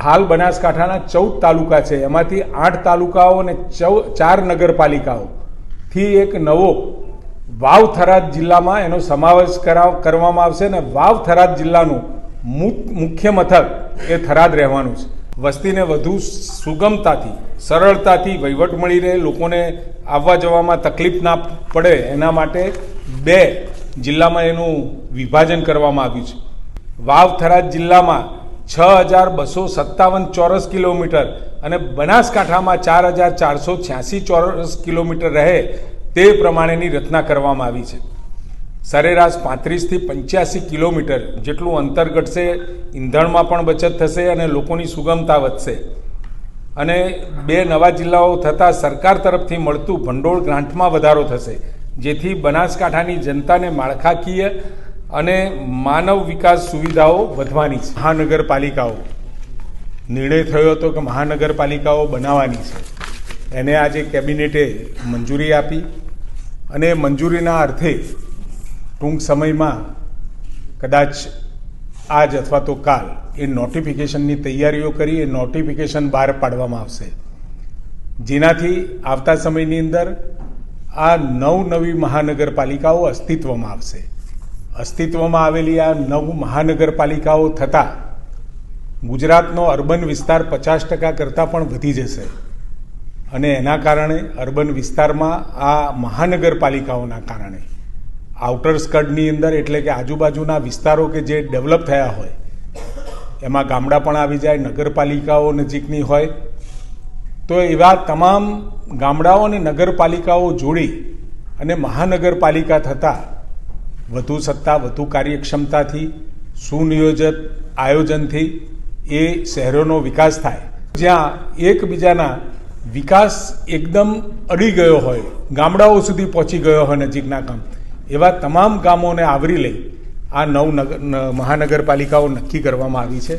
હાલ બનાસકાંઠાના 14 તાલુકા છે, એમાંથી 8 તાલુકાઓ અને 4 નગરપાલિકાઓથી એક નવો વાવ થરાદ જિલ્લામાં એનો સમાવેશ કરવામાં આવશે અને વાવ થરાદ જિલ્લાનું મુખ્ય મથક એ થરાદ રહેવાનું છે. વસ્તીને વધુ સુગમતાથી સરળતાથી વહીવટ મળી રહે, લોકોને આવવા જવામાં તકલીફ ના પડે એના માટે 2 જિલ્લામાં એનું વિભાજન કરવામાં આવ્યું છે. વાવ થરાદ જિલ્લામાં 6,257 ચોરસ કિલોમીટર અને બનાસકાંઠામાં 4,486 ચોરસ કિલોમીટર રહે તે પ્રમાણેની રચના કરવામાં આવી છે. સરેરાશ 35 થી 85 કિલોમીટર જેટલું અંતર ઘટશે, ઈંધણમાં પણ બચત થશે અને લોકોની સુગમતા વધશે. અને 2 નવા જિલ્લાઓ થતાં સરકાર તરફથી મળતું ભંડોળ ગ્રાન્ટમાં વધારો થશે, જેથી બનાસકાંઠાની જનતાને માળખાકીય અને માનવ વિકાસ સુવિધાઓ વધવાની છે. મહાનગરપાલિકાઓ નિર્ણય થયો હતો કે મહાનગરપાલિકાઓ બનાવવાની છે, એને આજે કેબિનેટે મંજૂરી આપી અને મંજૂરીના અર્થે ટૂંક સમયમાં કદાચ આજ અથવા તો કાલ એ નોટિફિકેશનની તૈયારીઓ કરી એ નોટિફિકેશન બહાર પાડવામાં આવશે, જેનાથી આવતા સમયની અંદર આ નવી મહાનગરપાલિકાઓ અસ્તિત્વમાં આવશે. અસ્તિત્વમાં આવેલી આ 9 મહાનગરપાલિકાઓ થતાં ગુજરાતનો અર્બન વિસ્તાર 50% કરતાં પણ વધી જશે અને એના કારણે અર્બન વિસ્તારમાં આ મહાનગરપાલિકાઓના કારણે આઉટર સ્કર્ટની અંદર એટલે કે આજુબાજુના વિસ્તારો કે જે ડેવલપ થયા હોય એમાં ગામડા પણ આવી જાય, નગરપાલિકાઓ નજીકની હોય તો એવા તમામ ગામડાઓ અને નગરપાલિકાઓ જોડી અને મહાનગરપાલિકા થતાં વધુ સત્તા, વધુ કાર્યક્ષમતાથી, સુનિયોજિત આયોજનથી એ શહેરોનો વિકાસ થાય. જ્યાં એકબીજાના વિકાસ એકદમ અડી ગયો હોય, ગામડાઓ સુધી પહોંચી ગયો હોય નજીકના ગામ, એવા તમામ ગામોને આવરી લઈ આ 9 મહાનગરપાલિકાઓ નક્કી કરવામાં આવી છે.